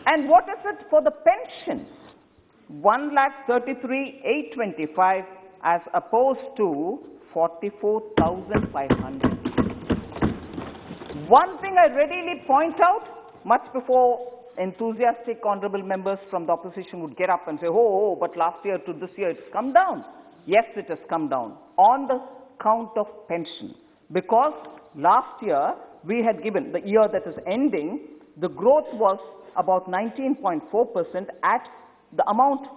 And what is it for the pensions? 1,33,825 as opposed to 44,500. One thing I readily point out, much before enthusiastic honorable members from the opposition would get up and say, oh, but last year to this year it's come down. Yes, it has come down on the count of pension. Because last year we had given, the year that is ending, the growth was about 19.4%. At the amount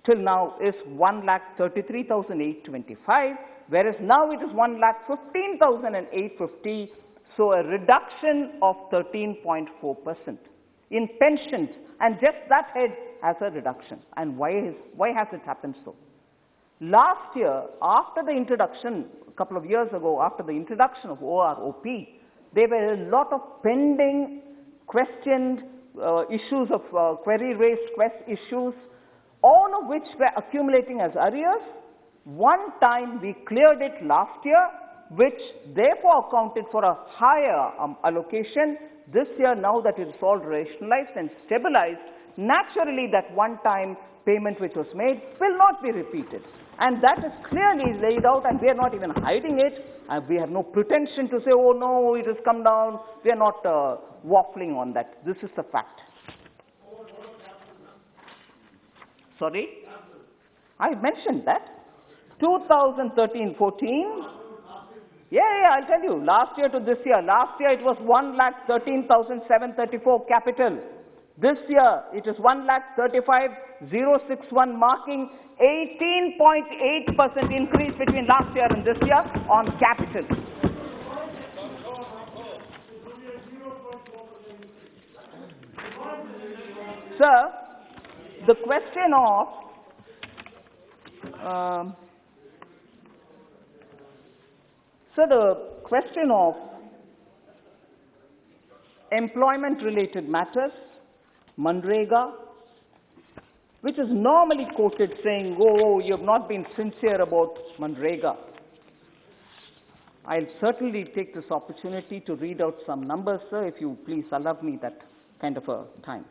till now is 1,33,825, whereas now it is 1,15,850, so a reduction of 13.4% in pensions, and just that head has a reduction. And why has it happened so? Last year, after the introduction, a couple of years ago, after the introduction of OROP, there were a lot of pending, questioned issues of query-raised issues, all of which were accumulating as arrears. One time we cleared it last year, which therefore accounted for a higher allocation. This year, now that it is all rationalized and stabilized, naturally that one-time payment which was made will not be repeated. And that is clearly laid out, and we are not even hiding it. And we have no pretension to say, oh no, it has come down. We are not waffling on that. This is the fact. Sorry? I mentioned that. 2013-14. Yeah, I'll tell you. Last year to this year. Last year it was 1,13,734 capital. This year it is 1,35,061, marking 18.8% increase between last year and this year on capital. Sir, the question of employment-related matters, Manrega, which is normally quoted saying, oh, you have not been sincere about Manrega. I'll certainly take this opportunity to read out some numbers, sir, if you please allow me that kind of a time.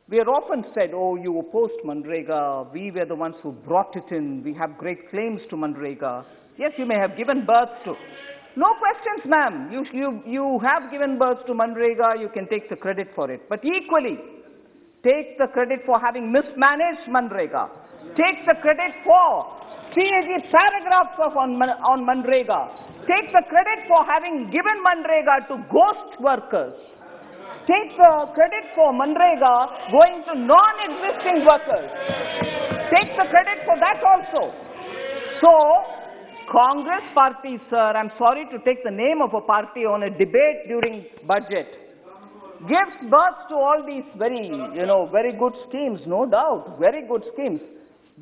We are often said, oh, you opposed Manrega, we were the ones who brought it in, we have great claims to Manrega. Yes, you may have given birth to. No questions, ma'am. You have given birth to Manrega, you can take the credit for it. But equally, take the credit for having mismanaged Manrega. Take the credit for paragraphs on Manrega. Take the credit for having given Manrega to ghost workers. Take the credit for Manrega going to non-existing workers. Take the credit for that also. So, Congress party, sir, I'm sorry to take the name of a party on a debate during budget, gives birth to all these very good schemes, no doubt, very good schemes,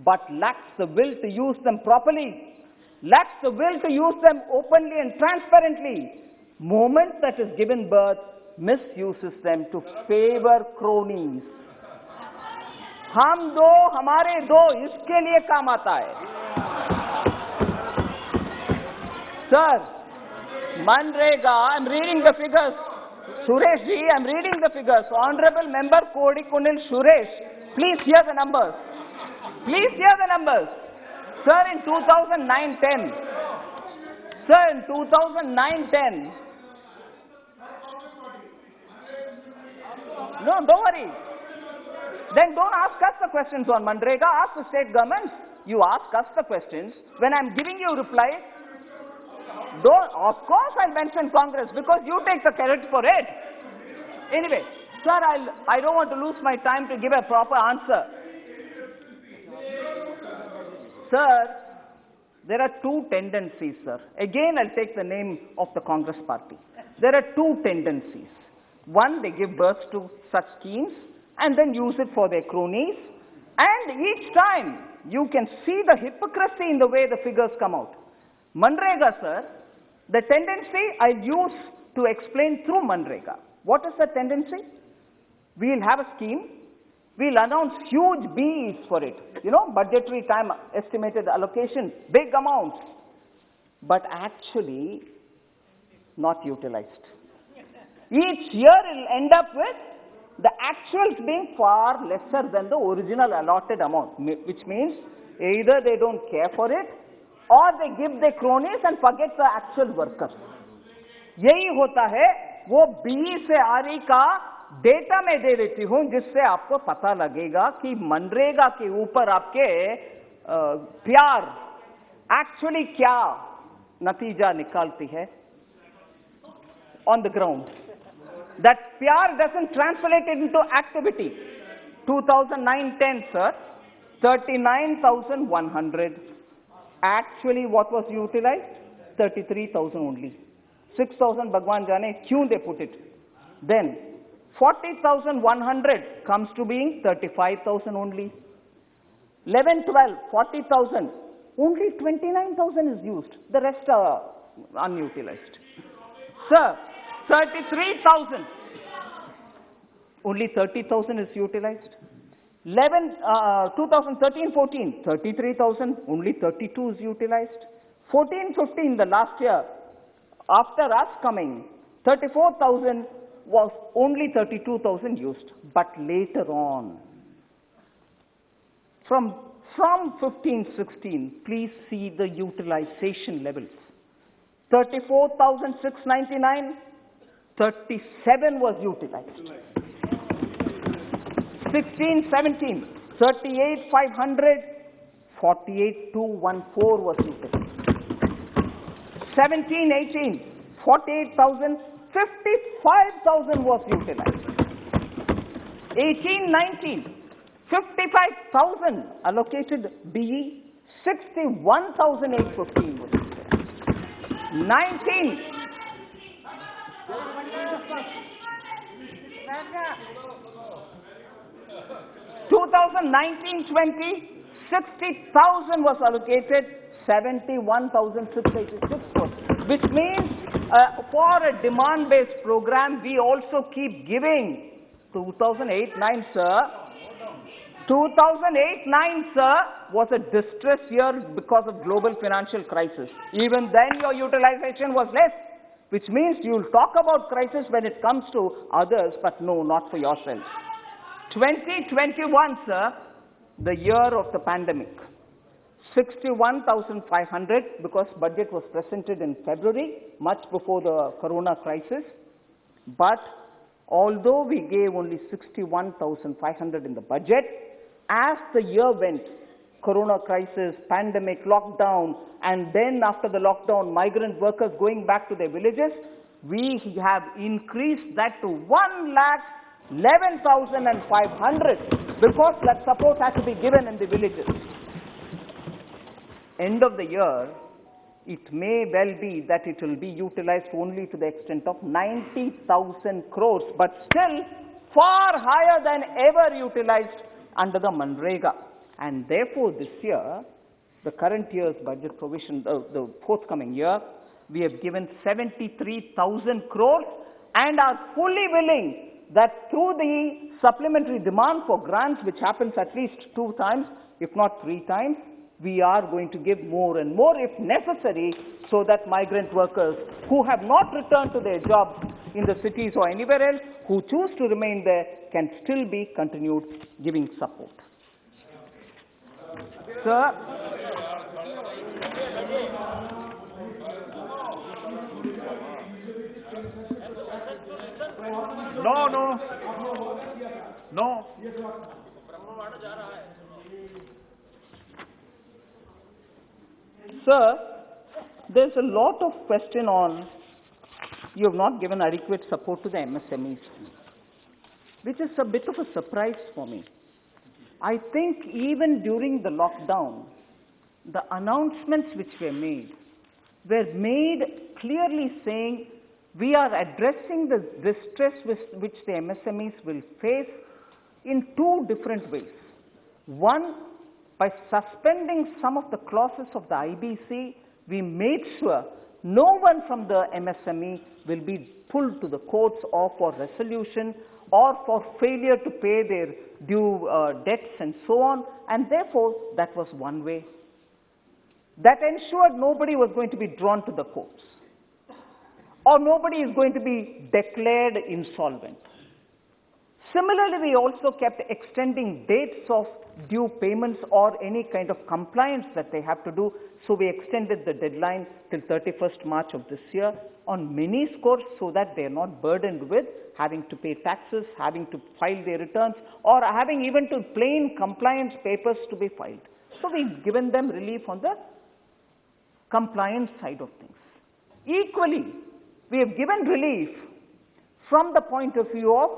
but lacks the will to use them properly, lacks the will to use them openly and transparently. Moment that is given birth, misuses them to favor cronies. हम दो, हमारे दो, इसके लिए काम आता है. Sir, Manrega, I'm reading the figures. Suresh ji, I'm reading the figures. Honorable Member Kodikunil Suresh, please hear the numbers. Please hear the numbers. Sir, in 2009-10. Sir, in 2009-10. No, don't worry. Then don't ask us the questions on Manrega. Ask the state government. You ask us the questions. When I'm giving you reply, of course I'll mention Congress because you take the credit for it. Anyway, sir, I don't want to lose my time to give a proper answer. Sir, there are two tendencies, sir. Again, I'll take the name of the Congress party. There are two tendencies. One, they give birth to such schemes and then use it for their cronies. And each time, you can see the hypocrisy in the way the figures come out. Manrega, sir, the tendency I'll use to explain through Manrega. What is the tendency? We'll have a scheme. We'll announce huge BEs for it. Budgetary time estimated allocation, big amounts. But actually, not utilized. Each year it will end up with the actuals being far lesser than the original allotted amount, which means either they don't care for it or they give their cronies and forget the actual workers. यही होता है, वो BE से RE का data मैं दे देती हूं जिससे आपको पता लगेगा कि मनरेगा के ऊपर आपके प्यार एक्चुअली क्या नतीजा निकालती है on the ground. That pyar doesn't translate it into activity. 2009-10, sir, 39,100. Actually, what was utilized? 33,000 only. 6,000 Bhagwan Jane, kyun they put it? Then, 40,100 comes to being 35,000 only. 11-12, 40,000. Only 29,000 is used. The rest are unutilized. Sir, 33,000. Only 30,000 is utilized. 2013-14, 33,000. Only 32 is utilized. 14-15, the last year, after us coming, 34,000 was only 32,000 used. But later on, from 15-16, please see the utilization levels. 34,699, 37 was utilized. 16-17, 38,500, 48,214 was utilized. 17-18, 48,000, 55,000 was utilized. 18-19, 55,000 allocated BE, 61,815 was utilized. 19, 2019-20, 60,000 was allocated, 71,686 was, which means for a demand-based program, we also keep giving. 2008-9, sir. 2008-9, sir, was a distress year because of global financial crisis. Even then, your utilization was less, which means you'll talk about crisis when it comes to others, but no, not for yourself. 2021, sir, the year of the pandemic. 61,500 because budget was presented in February, much before the corona crisis. But although we gave only 61,500 in the budget, as the year went, corona crisis, pandemic, lockdown, and then after the lockdown, migrant workers going back to their villages, we have increased that to 1,11,500 because that support has to be given in the villages. End of the year, it may well be that it will be utilized only to the extent of 90,000 crores, but still far higher than ever utilized under the Manrega. And therefore, this year, the current year's budget provision, the forthcoming year, we have given 73,000 crores and are fully willing that through the supplementary demand for grants, which happens at least 2 times, if not 3 times, we are going to give more and more if necessary so that migrant workers who have not returned to their jobs in the cities or anywhere else, who choose to remain there, can still be continued giving support. Sir, No. Sir, there's a lot of question on you have not given adequate support to the MSMEs, which is a bit of a surprise for me. I think even during the lockdown, the announcements which were made clearly saying we are addressing the distress which the MSMEs will face in 2 different ways. One, by suspending some of the clauses of the IBC, we made sure no one from the MSME will be pulled to the courts or for resolution or for failure to pay their due debts and so on, and therefore that was one way. That ensured nobody was going to be drawn to the courts. or nobody is going to be declared insolvent. Similarly, we also kept extending dates of due payments or any kind of compliance that they have to do. So we extended the deadline till 31st March of this year on many scores so that they are not burdened with having to pay taxes, having to file their returns, or having even to plain compliance papers to be filed. So we've given them relief on the compliance side of things. Equally, we have given relief from the point of view of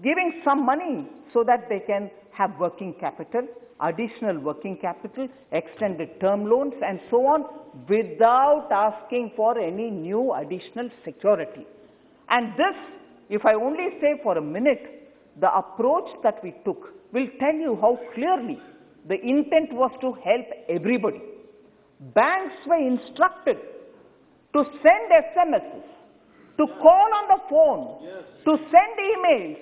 giving some money so that they can have working capital, additional working capital, extended term loans and so on, without asking for any new additional security. And this, if I only say for a minute, the approach that we took will tell you how clearly the intent was to help everybody. Banks were instructed to send SMSs, to call on the phone, to send emails,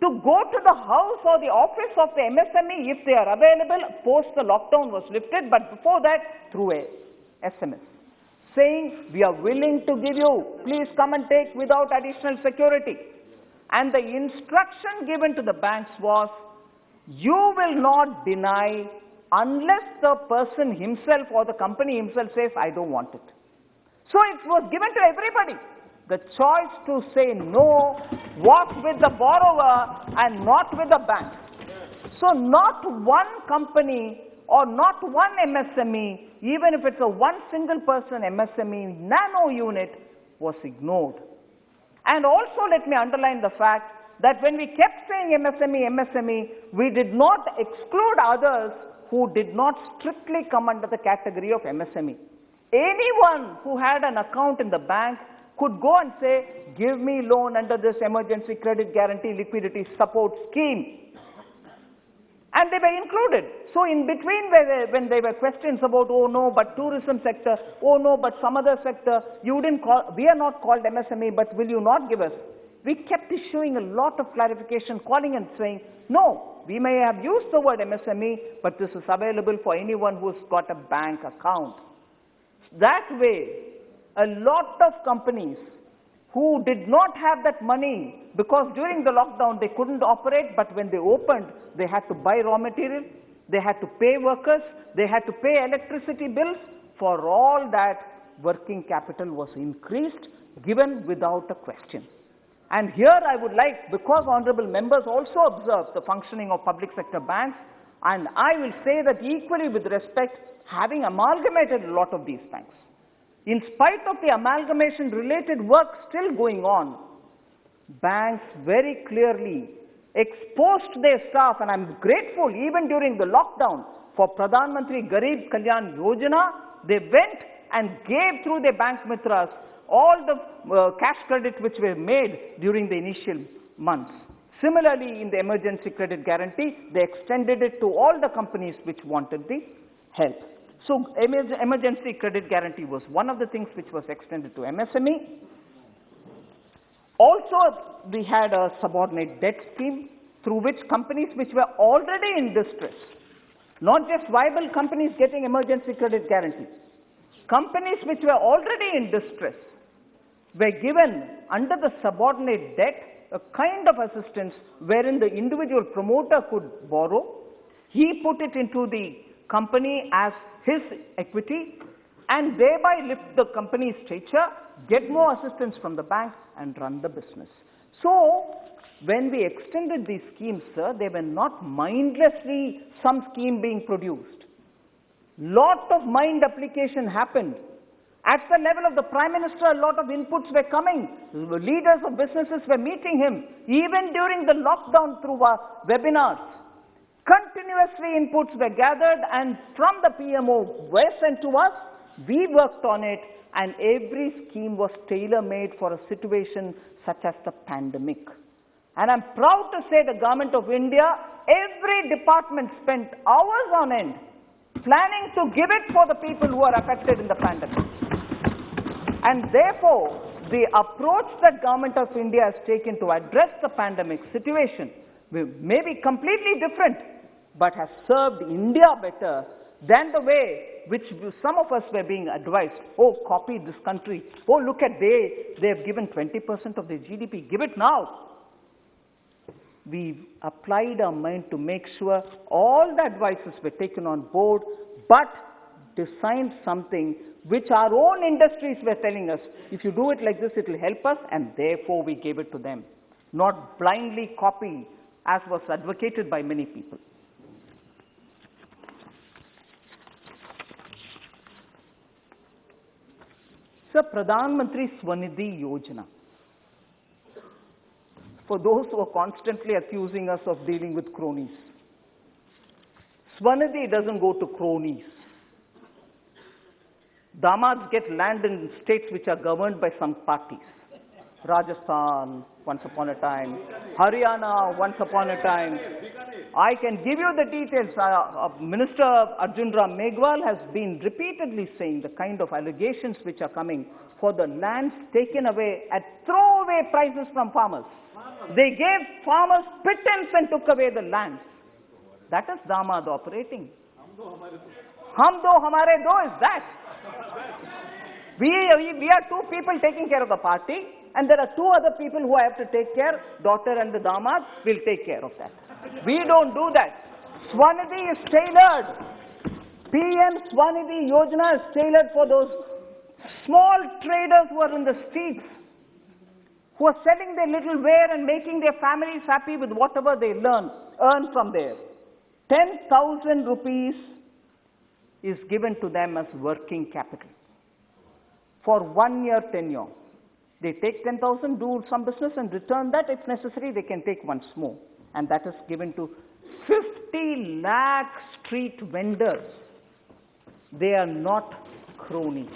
to go to the house or the office of the MSME if they are available post the lockdown was lifted, but before that through a SMS, saying we are willing to give you, please come and take without additional security. And the instruction given to the banks was, you will not deny unless the person himself or the company himself says, I don't want it. So it was given to everybody. The choice to say no was with the borrower and not with the bank. So not one company or not one MSME, even if it's a one single person MSME nano unit, was ignored. And also let me underline the fact that when we kept saying MSME, we did not exclude others who did not strictly come under the category of MSME. Anyone who had an account in the bank could go and say, give me loan under this emergency credit guarantee liquidity support scheme. And they were included. So in between when there were questions about, oh no, but tourism sector, oh no, but some other sector, you didn't call, we are not called MSME, but will you not give us? We kept issuing a lot of clarification, calling and saying, no, we may have used the word MSME, but this is available for anyone who's got a bank account. That way, a lot of companies who did not have that money because during the lockdown they couldn't operate, but when they opened, they had to buy raw material, they had to pay workers, they had to pay electricity bills. For all that, working capital was increased, given without a question. And here I would like, because honorable members also observe the functioning of public sector banks, and I will say that equally with respect, having amalgamated a lot of these banks, in spite of the amalgamation-related work still going on, banks very clearly exposed their staff, and I'm grateful even during the lockdown for Pradhan Mantri Garib Kalyan Yojana, they went and gave through their bank mitras all the cash credit which were made during the initial months. Similarly, in the emergency credit guarantee, they extended it to all the companies which wanted the help. So emergency credit guarantee was one of the things which was extended to MSME. Also, we had a subordinate debt scheme through which companies which were already in distress, not just viable companies getting emergency credit guarantee, companies which were already in distress were given under the subordinate debt a kind of assistance wherein the individual promoter could borrow, he put it into the company as his equity and thereby lift the company's stature, get more assistance from the bank and run the business. So, when we extended these schemes, sir, they were not mindlessly some scheme being produced. Lot of mind application happened. At the level of the Prime Minister, a lot of inputs were coming. Leaders of businesses were meeting him, even during the lockdown through webinars. Continuously inputs were gathered and from the PMO were sent to us. We worked on it and every scheme was tailor-made for a situation such as the pandemic. And I'm proud to say the Government of India, every department spent hours on end planning to give it for the people who are affected in the pandemic. And therefore, the approach that Government of India has taken to address the pandemic situation may be completely different, but has served India better than the way which some of us were being advised. Oh, copy this country. Oh, look at they have given 20% of their GDP. Give it now. We applied our mind to make sure all the advices were taken on board, but designed something which our own industries were telling us, if you do it like this, it will help us, and therefore we gave it to them. Not blindly copy, as was advocated by many people. Sir, Pradhan Mantri Swanidhi Yojana. For those who are constantly accusing us of dealing with cronies, Swanidhi doesn't go to cronies. Damads get land in states which are governed by some parties. Rajasthan, once upon a time. Haryana, once upon a time. I can give you the details. Minister Arjun Ram Meghwal has been repeatedly saying the kind of allegations which are coming for the lands taken away at throwaway prices from farmers. They gave farmers pittance and took away the lands. That is Damad operating. Hum do hamare do is that. We are two people taking care of the party, and there are two other people who have to take care, daughter and the damad will take care of that. We don't do that. Swanidhi is tailored. PM Swanidhi Yojana is tailored for those small traders who are in the streets, who are selling their little ware and making their families happy with whatever they earn from there. 10,000 rupees is given to them as working capital for 1 year tenure. They take 10,000, do some business and return that. If necessary, they can take once more. And that is given to 50 lakh street vendors. They are not cronies.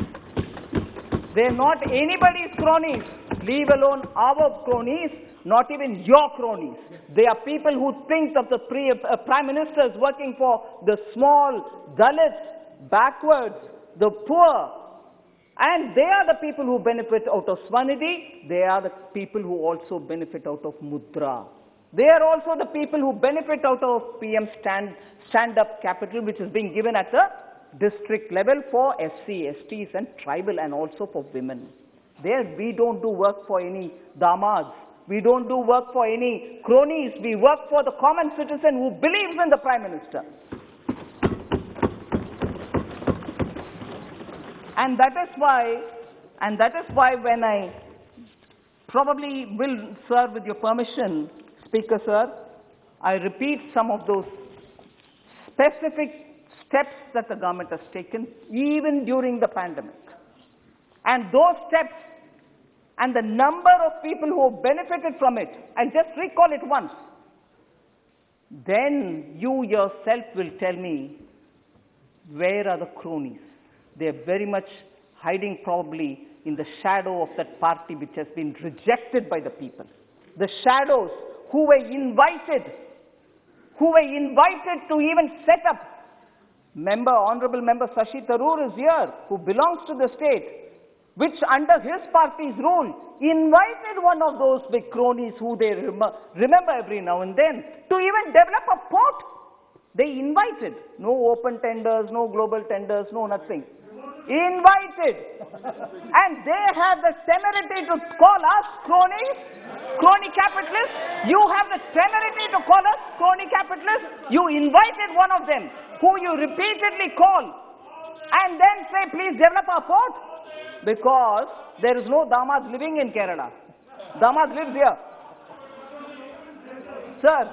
They are not anybody's cronies, leave alone our cronies, not even your cronies. They are people who think of the prime ministers working for the small, Dalits, backwards, the poor. And they are the people who benefit out of Swanidhi. They are the people who also benefit out of Mudra. They are also the people who benefit out of PM stand-up capital, which is being given at the district level for SC, STs and tribal, and also for women. There we don't do work for any damads. We don't do work for any cronies. We work for the common citizen who believes in the Prime Minister. And that is why when I probably will, sir, with your permission, Speaker, sir, I repeat some of those specific steps that the government has taken, even during the pandemic. And those steps and the number of people who have benefited from it, I'll just recall it once. Then you yourself will tell me, where are the cronies? They are very much hiding probably in the shadow of that party which has been rejected by the people. The shadows who were invited to even set up. Honorable Member Shashi Tharoor is here, who belongs to the state, which under his party's rule invited one of those big cronies who they remember every now and then to even develop a port. They invited. No open tenders, no global tenders, no nothing. Invited. And they had the temerity to call us cronies, crony capitalists. You have the temerity to call us crony capitalists. You invited one of them, who you repeatedly call, and then say, please develop our port. Because there is no Damad living in Kerala. Damad lives here. Sir,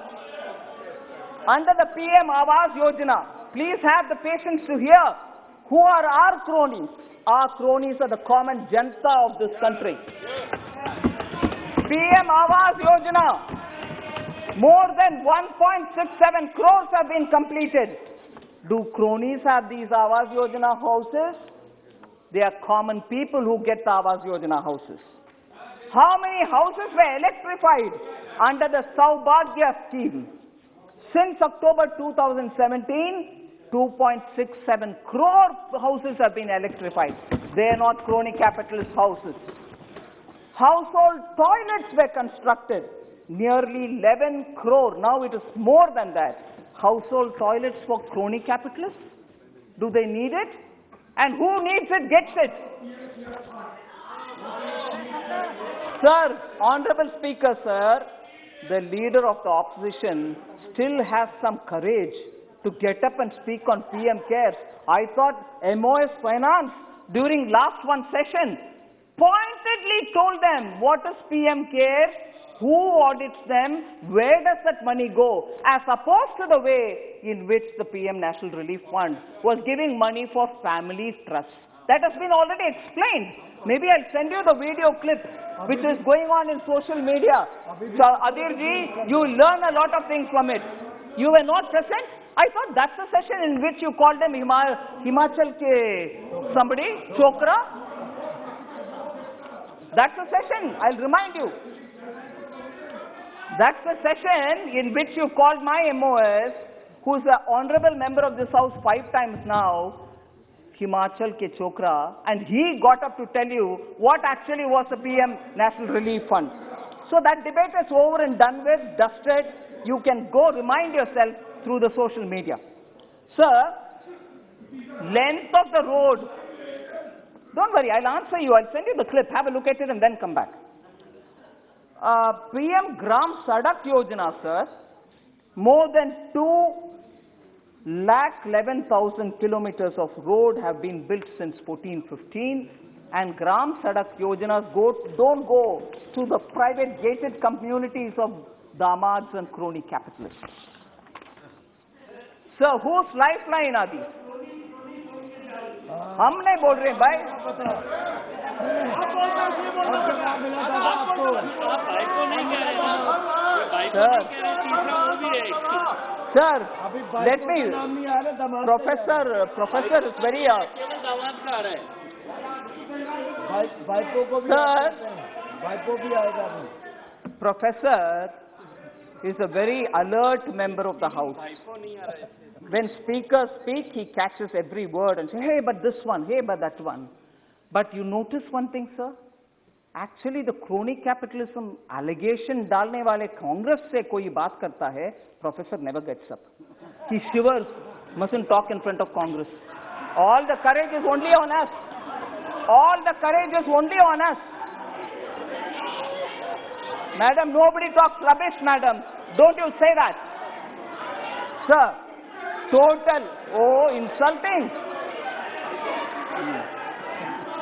under the PM Awas Yojana, please have the patience to hear who are our cronies. Our cronies are the common janta of this country. PM Awas Yojana, more than 1.67 crores have been completed. Do cronies have these Awas Yojana houses? They are common people who get the Awas Yojana houses. How many houses were electrified under the Saubhagya scheme? Since October 2017, 2.67 crore houses have been electrified. They are not crony capitalist houses. Household toilets were constructed. Nearly 11 crore. Now it is more than that. Household toilets for crony capitalists? Do they need it? And who needs it gets it. Sir, Honorable Speaker, sir, the leader of the opposition still has some courage to get up and speak on PM Cares. I thought MOS Finance during last one session pointedly told them what is PM Cares, who audits them, where does that money go, as opposed to the way in which the PM National Relief Fund was giving money for family trusts. That has been already explained. Maybe I'll send you the video clip which is going on in social media. So, Adirji, you learn a lot of things from it. You were not present? I thought that's the session in which you called them Himachal ke somebody, Chokra. That's the session, I'll remind you. That's the session in which you called my MOS, who's an honorable member of this house 5 times now, Himachal ke Chokra, and he got up to tell you what actually was the PM National Relief Fund. So that debate is over and done with, dusted. You can go remind yourself through the social media. Sir, length of the road. Don't worry, I'll answer you. I'll send you the clip. Have a look at it and then come back. PM Gram Sadak Yojana, sir, more than 2,11,000 kilometers of road have been built since 14-15, and Gram Sadak Yojanas don't go to the private gated communities of damads and crony capitalists. Sir, whose lifeline are these? हम नहीं बोल रहे भाई. Sir, let me. Professor is very. Sir, Professor is a very alert member of the House. When speakers speak, he catches every word and says, hey, but this one, hey, but that one. But you notice one thing, sir? Actually, the crony capitalism allegation डालने वाले Congress से कोई बात करता है, Professor never gets up. He shivers, mustn't talk in front of Congress. All the courage is only on us. All the courage is only on us. Madam, nobody talks rubbish, madam. Don't you say that. Sir, total, insulting.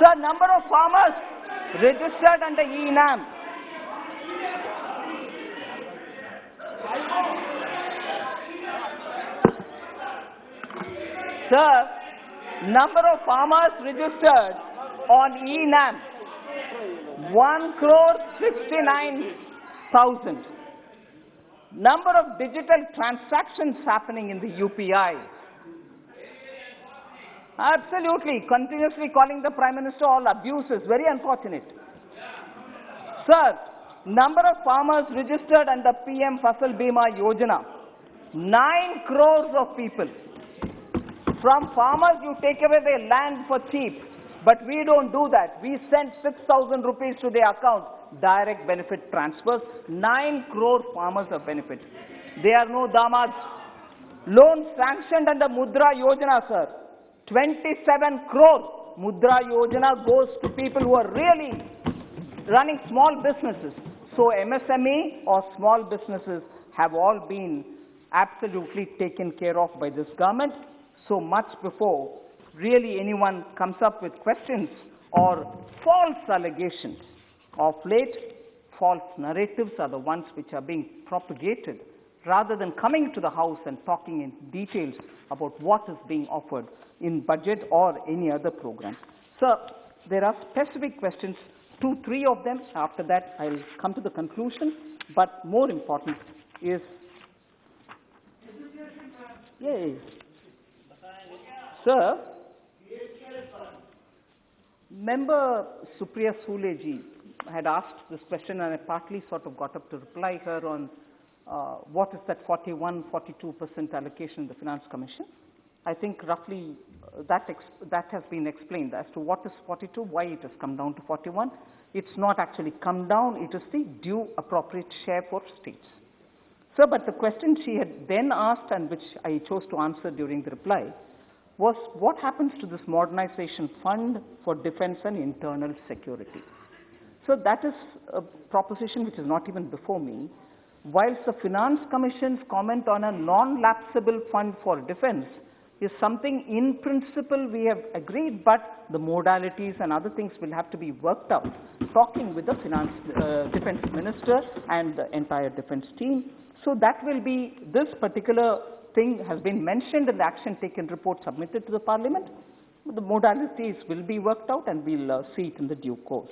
Sir, number of farmers registered under E-NAM. Sir, number of farmers registered on E-NAM, 1,69,000. Number of digital transactions happening in the UPI. Absolutely, continuously calling the Prime Minister all abuses, very unfortunate. Sir, number of farmers registered under PM Fasal Bima Yojana, 9 crores of people. From farmers you take away their land for cheap, but we don't do that. We send 6,000 rupees to their account, direct benefit transfers, 9 crore farmers are benefited. There are no damads. Loans sanctioned under Mudra Yojana, sir. 27 crore Mudra Yojana goes to people who are really running small businesses. So MSME or small businesses have all been absolutely taken care of by this government. So much before really anyone comes up with questions or false allegations. Of late, false narratives are the ones which are being propagated rather than coming to the House and talking in details about what is being offered in budget or any other program. Sir, there are specific questions, 2-3 of them. After that, I'll come to the conclusion. But more important is, sir, Member Supriya Suleji had asked this question, and I partly sort of got up to reply her on what is that 41-42% allocation in the Finance Commission. I think roughly that has been explained as to what is 42, why it has come down to 41. It's not actually come down, it is the due appropriate share for states. Sir, but the question she had then asked and which I chose to answer during the reply was what happens to this modernization fund for defense and internal security. So that is a proposition which is not even before me. Whilst the Finance Commission's comment on a non-lapsable fund for defense is something in principle we have agreed, but the modalities and other things will have to be worked out, talking with the defense minister and the entire defense team. So that will be, this particular thing has been mentioned in the action taken report submitted to the Parliament. The modalities will be worked out and we'll see it in the due course.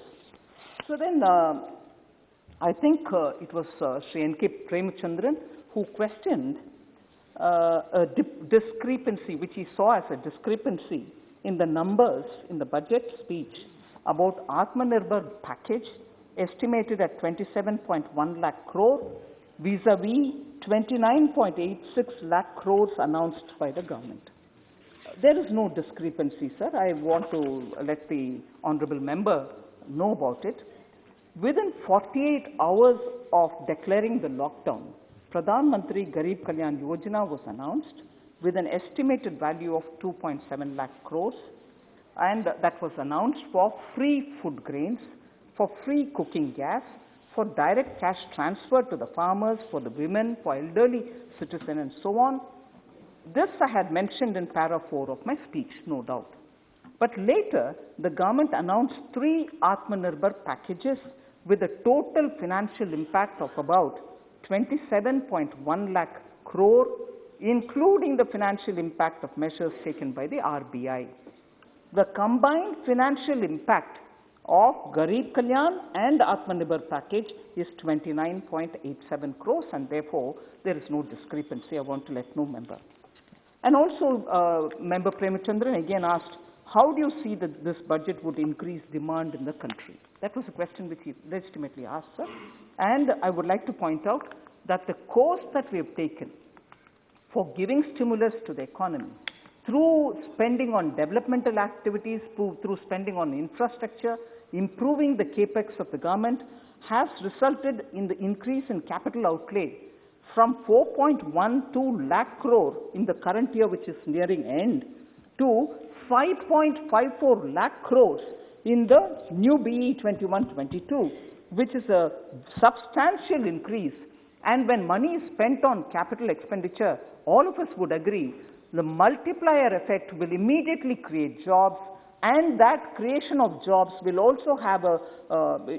So then, I think it was Sri N.K. Premachandran who questioned a discrepancy, which he saw as a discrepancy in the numbers in the budget speech about Atmanirbhar package estimated at 27.1 lakh crore vis-a-vis 29.86 lakh crores announced by the government. There is no discrepancy, sir. I want to let the honourable member know about it. Within 48 hours of declaring the lockdown, Pradhan Mantri Garib Kalyan Yojana was announced with an estimated value of 2.7 lakh crores, and that was announced for free food grains, for free cooking gas, for direct cash transfer to the farmers, for the women, for elderly citizens and so on. This I had mentioned in para 4 of my speech, no doubt. But later, the government announced 3 Atmanirbhar packages with a total financial impact of about 27.1 lakh crore, including the financial impact of measures taken by the RBI. The combined financial impact of Garib Kalyan and Atmanirbhar package is 29.87 crores, and therefore there is no discrepancy. I want to let no member. And also, Member Premachandran again asked, how do you see that this budget would increase demand in the country? That was a question which he legitimately asked, sir. And I would like to point out that the course that we have taken for giving stimulus to the economy through spending on developmental activities, through spending on infrastructure, improving the capex of the government, has resulted in the increase in capital outlay from 4.12 lakh crore in the current year, which is nearing end, to 5.54 lakh crores in the new BE 21-22, which is a substantial increase. And when money is spent on capital expenditure, all of us would agree the multiplier effect will immediately create jobs, and that creation of jobs will also have a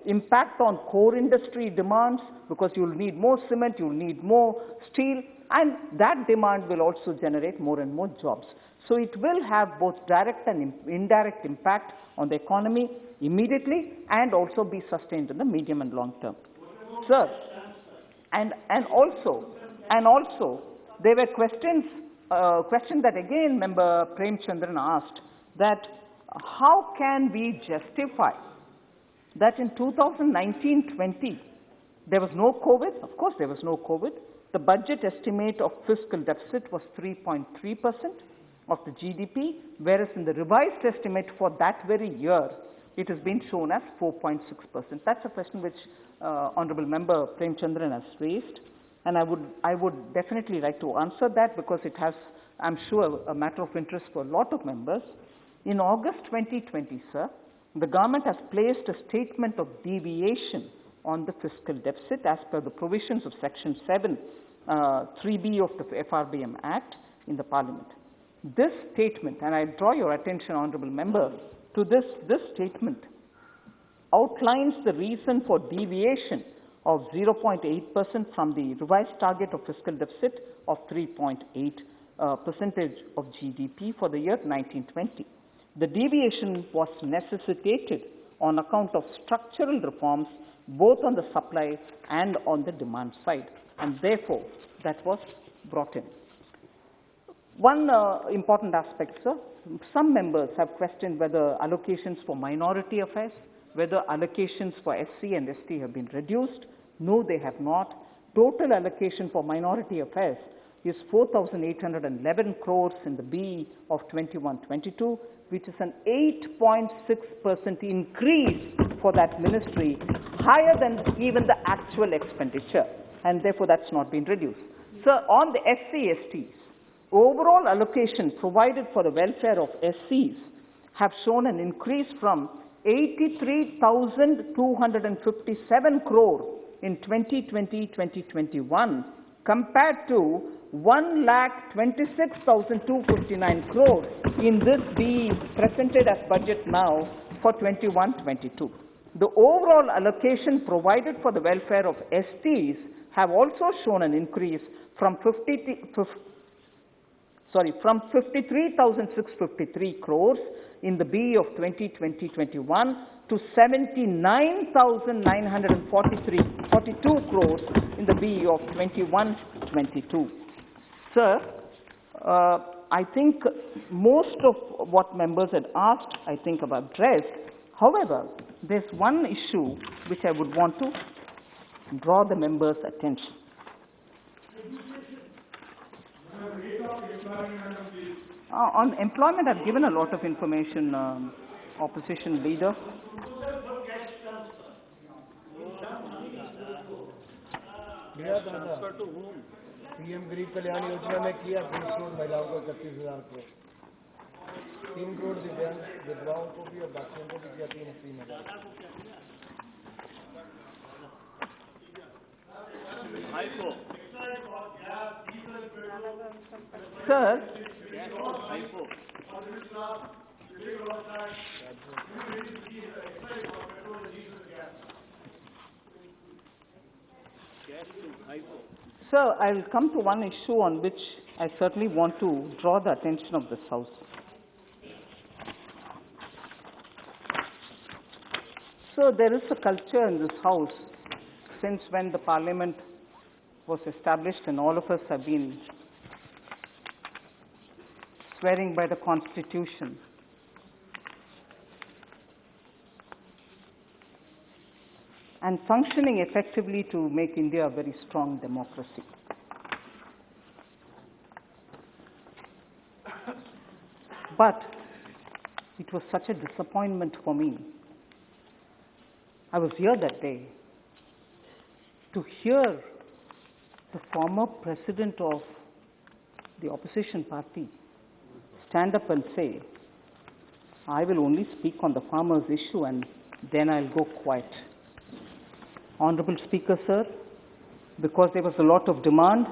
impact on core industry demands, because you will need more cement, you will need more steel, and that demand will also generate more and more jobs. So it will have both direct and indirect impact on the economy immediately and also be sustained in the medium and long term. Sir, and also there were questions that again Member Premachandran asked, that how can we justify that in 2019-20 there was no COVID? Of course there was no COVID. The budget estimate of fiscal deficit was 3.3% of the GDP, whereas in the revised estimate for that very year, it has been shown as 4.6%. That's a question which Honourable Member Premachandran has raised, and I would definitely like to answer that, because it has, I'm sure, a matter of interest for a lot of members. In August 2020, sir, the government has placed a statement of deviation on the fiscal deficit as per the provisions of Section 7, 3B of the FRBM Act in the Parliament. This statement, and I draw your attention, Honourable Member, to this statement outlines the reason for deviation of 0.8% from the revised target of fiscal deficit of 3.8% of GDP for the year 1920. The deviation was necessitated on account of structural reforms both on the supply and on the demand side, and therefore that was brought in. One important aspect, sir, some members have questioned whether allocations for minority affairs, whether allocations for SC and ST have been reduced. No, they have not. Total allocation for minority affairs is 4,811 crores in the BE of 21-22, which is an 8.6% increase for that ministry, higher than even the actual expenditure, and therefore that's not been reduced. So on the SC/STs, overall allocation provided for the welfare of SCs have shown an increase from 83,257 crore in 2020-2021 compared to 1,26,259 crore in this BE presented as budget now for 21-22. The overall allocation provided for the welfare of STs have also shown an increase from 53,653 crores in the BE of 2020-21 to 79,942 crores in the BE of 21-22. Sir, I think most of what members had asked, I think, have addressed. However, there's one issue which I would want to draw the members' attention. On employment, I've given a lot of information, opposition leader. Transfer to home PM Garib Kalyan योजना में किया 20 करोड़ महिलाओं को 31,000 करोड़ 3 करोड़ दिव्यांग विधवाओं को भी और बाकियों को भी किया 3,000 Sir, Sir, I will come to one issue on which I certainly want to draw the attention of this House. So there is a culture in this House since when the Parliament was established, and all of us have been swearing by the Constitution. And functioning effectively to make India a very strong democracy. But it was such a disappointment for me. I was here that day to hear the former president of the opposition party stand up and say, I will only speak on the farmers' issue and then I'll go quiet. Honorable Speaker, sir, because there was a lot of demand,